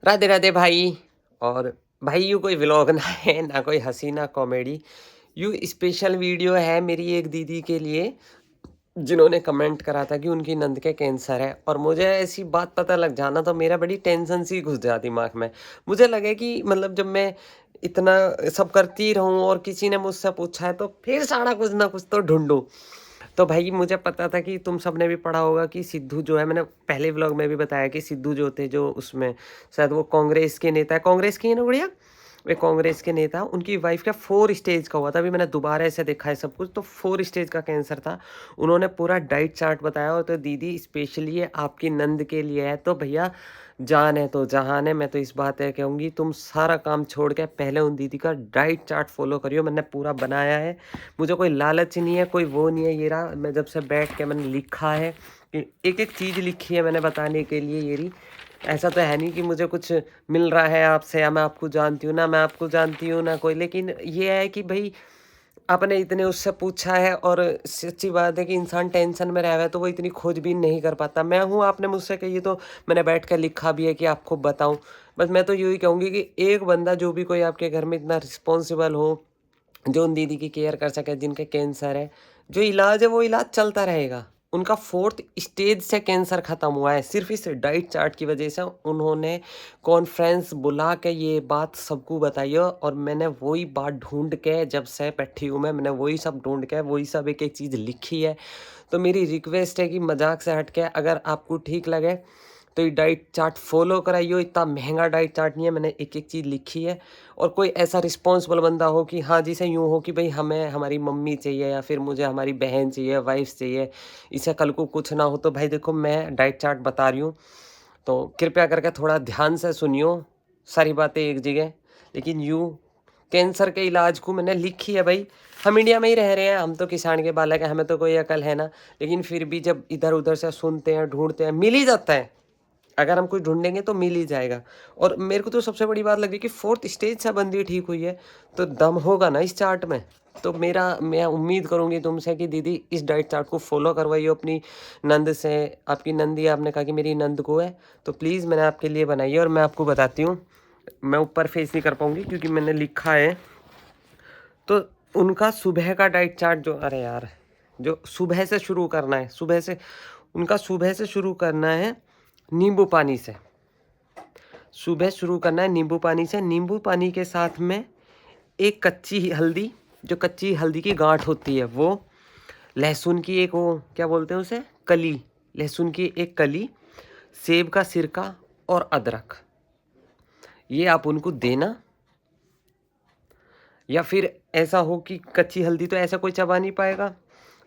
राधे राधे भाई। और भाई यूँ कोई व्लॉग ना है ना कोई हंसी ना कॉमेडी, यूँ स्पेशल वीडियो है मेरी एक दीदी के लिए जिन्होंने कमेंट करा था कि उनकी नंद के कैंसर है। और मुझे ऐसी बात पता लग जाना तो मेरा बड़ी टेंशन सी घुस जाती दिमाग में। मुझे लगे कि मतलब जब मैं इतना सब करती रहूं और किसी ने मुझसे पूछा है तो फिर सारा कुछ ना कुछ तो ढूंढूं। तो भाई मुझे पता था कि तुम सबने भी पढ़ा होगा कि सिद्धू जो है, मैंने पहले व्लॉग में भी बताया कि सिद्धू जो थे, जो उसमें शायद वो कांग्रेस के नेता है, कांग्रेस की है ना बढ़िया, वे कांग्रेस के नेता, उनकी वाइफ का 4 स्टेज का हुआ था। अभी मैंने दोबारा ऐसे देखा है सब कुछ, तो 4 स्टेज का कैंसर था। उन्होंने पूरा डाइट चार्ट बताया। और तो दीदी स्पेशली ये आपकी नंद के लिए है, तो भैया जान है तो जहान है। मैं तो इस बात है कहूँगी, तुम सारा काम छोड़ के पहले उन दीदी का डाइट चार्ट फॉलो करियो। मैंने पूरा बनाया है, मुझे कोई लालच नहीं है, कोई वो नहीं है। ये रहा, मैं जब से बैठ के मैंने लिखा है कि एक एक चीज़ लिखी है मैंने बताने के लिए। ये रही, ऐसा तो है नहीं कि मुझे कुछ मिल रहा है आपसे, या मैं आपको जानती हूँ ना, मैं आपको जानती हूँ ना कोई। लेकिन ये है कि भाई आपने इतने उससे पूछा है, और सच्ची बात है कि इंसान टेंशन में रह रहा है तो वो इतनी खोजबीन नहीं कर पाता। मैं हूँ, आपने मुझसे कही तो मैंने बैठ कर लिखा भी है कि आपको बताऊँ। बस मैं तो यही कहूँगी कि एक बंदा जो भी कोई आपके घर में इतना रिस्पॉन्सिबल हो, जो उन दीदी की केयर कर सके जिनके कैंसर है, जो इलाज है वो इलाज चलता रहेगा। उनका 4th स्टेज से कैंसर ख़त्म हुआ है, सिर्फ इस डाइट चार्ट की वजह से। उन्होंने कॉन्फ्रेंस बुला के ये बात सबको बताई है, और मैंने वही बात ढूंढ के, जब से बैठी हूँ मैंने वही सब ढूंढ के वही सब एक एक चीज़ लिखी है। तो मेरी रिक्वेस्ट है कि मजाक से हट के अगर आपको ठीक लगे तो ये डाइट चार्ट फॉलो कराइयो। इतना महंगा डाइट चार्ट नहीं है, मैंने एक एक चीज़ लिखी है। और कोई ऐसा रिस्पॉन्सिबल बंदा हो कि हाँ, जिसे यूँ हो कि भाई हमें हमारी मम्मी चाहिए, या फिर मुझे हमारी बहन चाहिए, वाइफ चाहिए, इसे कल को कुछ ना हो, तो भाई देखो मैं डाइट चार्ट बता रही हूँ, तो कृपया करके थोड़ा ध्यान से सुनियो। सारी बातें एक जगह, लेकिन यूँ कैंसर के इलाज को मैंने लिखी है भाई। हम इंडिया में ही रह रहे हैं, हम तो किसान के बालक हैं, हमें तो कोई अकल है ना। लेकिन फिर भी जब इधर उधर से सुनते हैं, ढूंढते हैं, मिल ही जाता है। अगर हम कुछ ढूंढेंगे तो मिल ही जाएगा। और मेरे को तो सबसे बड़ी बात लगी कि 4th स्टेज से बंदी ठीक हुई है, तो दम होगा ना इस चार्ट में। तो मैं उम्मीद करूंगी तुमसे कि दीदी इस डाइट चार्ट को फॉलो करवाइए अपनी नंद से। आपकी नंदी, आपने कहा कि मेरी नंद को है, तो प्लीज़ मैंने आपके लिए बनाई है। और मैं आपको बताती हूँ, मैं ऊपर फेस नहीं कर पाऊंगी क्योंकि मैंने लिखा है। तो उनका सुबह का डाइट चार्ट जो, अरे यार, जो सुबह से शुरू करना है, सुबह से उनका सुबह से शुरू करना है नींबू पानी से। सुबह शुरू करना है नींबू पानी से। नींबू पानी के साथ में एक कच्ची हल्दी, जो कच्ची हल्दी की गांठ होती है वो, लहसुन की एक, वो क्या बोलते हैं उसे, कली, लहसुन की एक कली, सेब का सिरका और अदरक, ये आप उनको देना। या फिर ऐसा हो कि कच्ची हल्दी तो ऐसा कोई चबा नहीं पाएगा,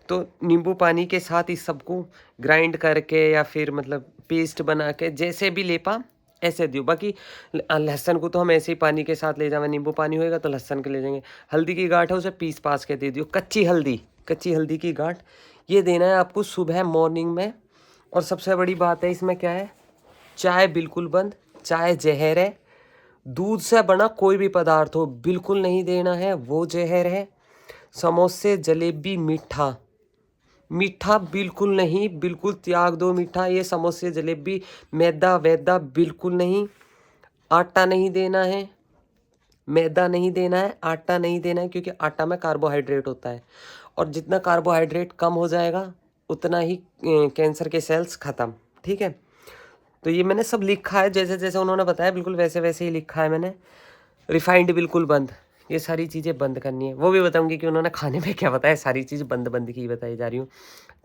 तो नींबू पानी के साथ इस सबको ग्राइंड करके, या फिर मतलब पेस्ट बना के, जैसे भी ले पा ऐसे दियो। बाकी लहसुन को तो हम ऐसे ही पानी के साथ ले जाएंगे, नींबू पानी होएगा तो लहसुन के ले जाएंगे। हल्दी की गांठ है उसे पीस पास के दे दियो, कच्ची हल्दी, कच्ची हल्दी की गांठ, ये देना है आपको सुबह मॉर्निंग में। और सबसे बड़ी बात है इसमें क्या है, चाय बिल्कुल बंद, चाय जहर है। दूध से बना कोई भी पदार्थ हो बिल्कुल नहीं देना है, वो जहर है। समोसे, जलेबी, मीठा, मीठा बिल्कुल नहीं, बिल्कुल त्याग दो मीठा। ये समोसे, जलेबी, मैदा वैदा बिल्कुल नहीं। आटा नहीं देना है, मैदा नहीं देना है, आटा नहीं देना है, क्योंकि आटा में कार्बोहाइड्रेट होता है, और जितना कार्बोहाइड्रेट कम हो जाएगा उतना ही कैंसर के सेल्स ख़त्म। ठीक है, तो ये मैंने सब लिखा है, जैसे जैसे उन्होंने बताया बिल्कुल वैसे वैसे ही लिखा है मैंने। रिफाइंड बिल्कुल बंद, ये सारी चीज़ें बंद करनी है। वो भी बताऊंगी कि उन्होंने खाने में क्या बताया, सारी चीज़ बंद बंद की बताई जा रही हूँ।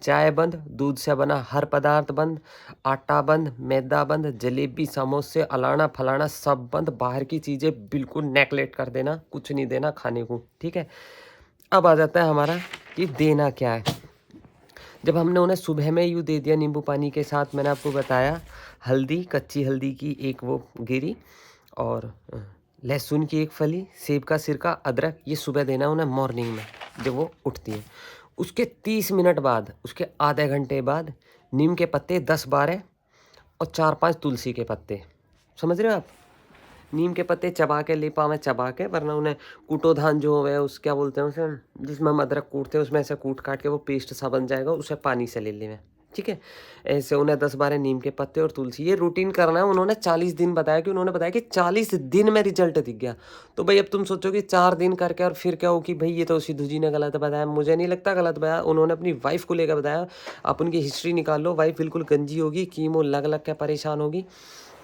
चाय बंद, दूध से बना हर पदार्थ बंद, आटा बंद, मैदा बंद, जलेबी, समोसे, अलाना फलाना सब बंद। बाहर की चीज़ें बिल्कुल नेगलेक्ट कर देना, कुछ नहीं देना खाने को। ठीक है, अब आ जाता है हमारा कि देना क्या है। जब हमने उन्हें सुबह में यूँ दे दिया नींबू पानी के साथ, मैंने आपको बताया हल्दी, कच्ची हल्दी की एक वो गिरी, और लहसुन की एक फली, सेब का सिरका, अदरक, ये सुबह देना है उन्हें मॉर्निंग में जब वो उठती है। उसके 30 मिनट बाद, उसके आधे घंटे बाद नीम के पत्ते 10-12 और 4-5 तुलसी के पत्ते। समझ रहे हो आप, नीम के पत्ते चबा के, लिपा में चबा के, वरना उन्हें कूटोधान जो है उस क्या बोलते हैं उसे, जिसमें हम अदरक कूटते हैं, उसमें ऐसे कूट काट के वो पेस्ट सा बन जाएगा, उसे पानी से ले लें। ठीक है। ऐसे उन्हें 10-12 नीम के पत्ते और तुलसी ये रूटीन करना है। उन्होंने 40 दिन बताया कि उन्होंने बताया कि 40 दिन में रिजल्ट दिख गया। तो भाई अब तुम सोचो कि 4 दिन करके और फिर क्या हो कि भाई ये तो सिद्धू जी ने गलत बताया। मुझे नहीं लगता गलत बताया, उन्होंने अपनी वाइफ को लेकर बताया। आप उनकी हिस्ट्री निकाल लो, वाइफ बिल्कुल गंजी होगी, कीमो लग के परेशान होगी।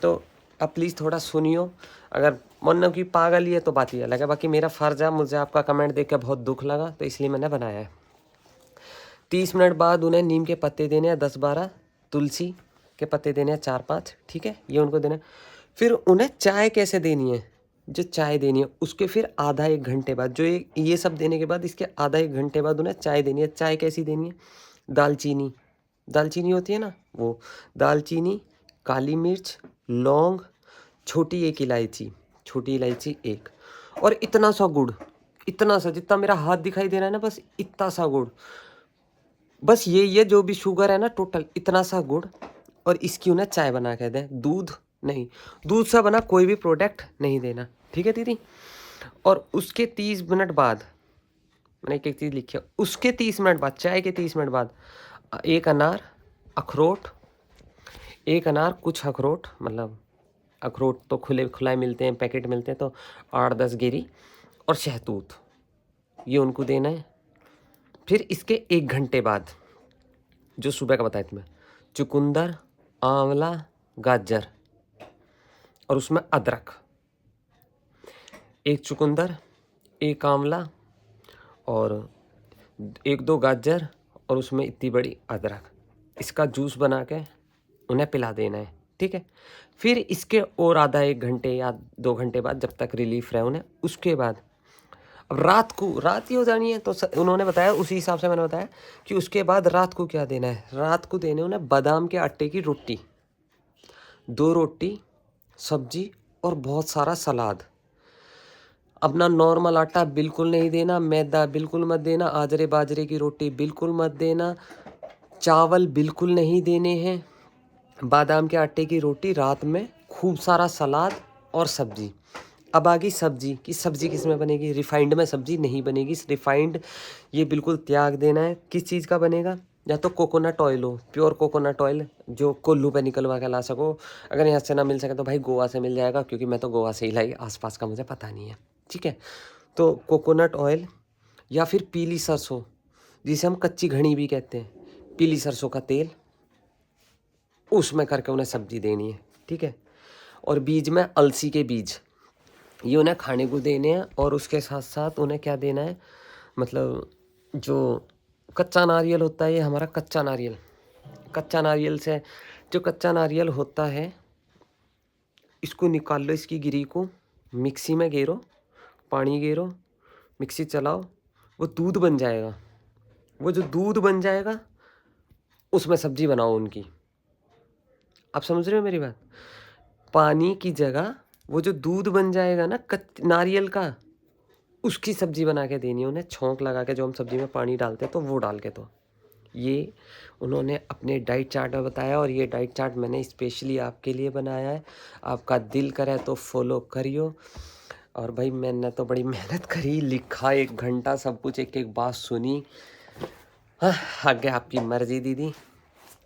तो अब प्लीज़ थोड़ा सुनियो। अगर मन की पागल ही है तो बात ही अलग है, बाकी मेरा फ़र्ज़ है, मुझे आपका कमेंट देख के बहुत दुख लगा तो इसलिए मैंने बनाया है। 30 मिनट बाद उन्हें नीम के पत्ते देने हैं 10-12, तुलसी के पत्ते देने हैं 4-5, ठीक है, ये उनको देना है। फिर उन्हें चाय कैसे देनी है, जो चाय देनी है उसके फिर आधा 1 घंटे बाद, जो ये सब देने के बाद इसके आधा 1 घंटे बाद उन्हें चाय देनी है। चाय कैसी देनी है, दालचीनी, दालचीनी होती है ना वो, दालचीनी, काली मिर्च, लौंग, छोटी 1 इलायची, छोटी इलायची 1 और इतना सा गुड़, इतना सा जितना मेरा हाथ दिखाई दे रहा है ना, बस इतना सा गुड़, बस ये जो भी शुगर है ना टोटल इतना सा गुड़, और इसकी उन्हें चाय बना के दें। दूध नहीं, दूध से बना कोई भी प्रोडक्ट नहीं देना, ठीक है दीदी। और उसके 30 मिनट बाद, मैंने एक एक चीज़ लिखी है, उसके 30 मिनट बाद, चाय के 30 मिनट बाद 1 अनार, अखरोट, 1 अनार, कुछ अखरोट, मतलब अखरोट तो खुलाए मिलते हैं, पैकेट मिलते हैं, तो 8-10 गिरी और शहतूत, ये उनको देना है। फिर इसके 1 घंटे बाद, जो सुबह का बताया तुम्हें, चुकंदर, आंवला, गाजर और उसमें अदरक, 1 चुकंदर, 1 आंवला और 1-2 गाजर और उसमें इतनी बड़ी अदरक, इसका जूस बना के उन्हें पिला देना है, ठीक है। फिर इसके और आधा 1 घंटे या 2 घंटे बाद, जब तक रिलीफ रहे उन्हें, उसके बाद अब रात ही हो जानी है, तो उन्होंने बताया, उसी हिसाब से मैंने बताया कि उसके बाद रात को क्या देना है। रात को देने उन्हें बादाम के आटे की रोटी, 2 रोटी, सब्जी और बहुत सारा सलाद। अपना नॉर्मल आटा बिल्कुल नहीं देना, मैदा बिल्कुल मत देना, आजरे बाजरे की रोटी बिल्कुल मत देना, चावल बिल्कुल नहीं देने हैं, बादाम के आटे की रोटी, रात में खूब सारा सलाद और सब्जी। अब आ गई सब्जी की, सब्जी किस में बनेगी, रिफाइंड में सब्जी नहीं बनेगी, रिफाइंड ये बिल्कुल त्याग देना है। किस चीज़ का बनेगा, या तो कोकोनट ऑयल हो, प्योर कोकोनट ऑयल जो कोल्लू पे निकलवा के ला सको। अगर यहाँ से ना मिल सके तो भाई गोवा से मिल जाएगा, क्योंकि मैं तो गोवा से ही लाई, आसपास का मुझे पता नहीं है, ठीक है। तो कोकोनट ऑयल या फिर पीली सरसों, जिसे हम कच्ची घनी भी कहते हैं, पीली सरसों का तेल, उसमें करके उन्हें सब्जी देनी है, ठीक है। और बीज में अलसी के बीज, ये उन्हें खाने को देने हैं। और उसके साथ साथ उन्हें क्या देना है, मतलब जो कच्चा नारियल होता है, ये हमारा कच्चा नारियल, कच्चा नारियल से, जो कच्चा नारियल होता है, इसको निकाल लो, इसकी गिरी को मिक्सी में गेरो, पानी गेरो, मिक्सी चलाओ, वो दूध बन जाएगा। वो जो दूध बन जाएगा उसमें सब्जी बनाओ उनकी। आप समझ रहे हो मेरी बात, पानी की जगह वो जो दूध बन जाएगा ना नारियल का, उसकी सब्जी बना के देनी है उन्हें, छौंक लगा के, जो हम सब्जी में पानी डालते हैं तो वो डाल के। तो ये उन्होंने अपने डाइट चार्ट में बताया, और ये डाइट चार्ट मैंने स्पेशली आपके लिए बनाया है। आपका दिल करे तो फॉलो करियो। और भाई मैंने तो बड़ी मेहनत करी, लिखा 1 घंटा, सब कुछ एक एक बात सुनी। हाँ, आगे आपकी मर्जी दीदी।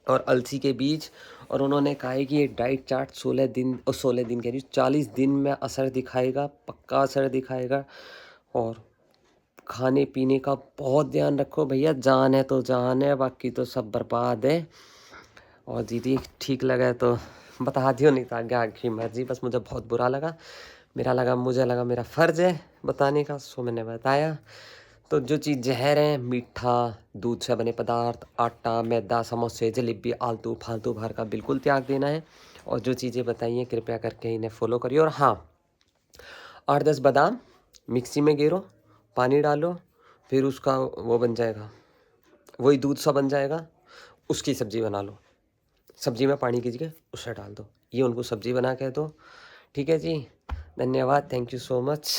और अलसी के बीज, और उन्होंने कहा है कि ये डाइट चार्ट 16 दिन, और 16 दिन कह रही 40 दिन में असर दिखाएगा, पक्का असर दिखाएगा। और खाने पीने का बहुत ध्यान रखो भैया, जान है तो जान है, बाकी तो सब बर्बाद है। और दीदी ठीक लगा तो बता दियो, नहीं तो आगे आपकी मर्जी। बस मुझे बहुत बुरा लगा, मुझे लगा मेरा फ़र्ज़ है बताने का, सो मैंने बताया। तो जो चीज़ जहर है, मीठा, दूध से बने पदार्थ, आटा, मैदा, समोसे, जलेबी, आलतू फालतू बाहर का बिल्कुल त्याग देना है। और जो चीज़ें बताई हैं कृपया करके इन्हें फॉलो करिए। और हाँ, 8-10 बादाम मिक्सी में गेरो, पानी डालो, फिर उसका वो बन जाएगा, वही दूध सा बन जाएगा, उसकी सब्ज़ी बना लो। सब्ज़ी में पानी की जगह उसे डाल दो, ये उनको सब्ज़ी बना के दो, ठीक है जी। धन्यवाद, थैंक यू सो मच।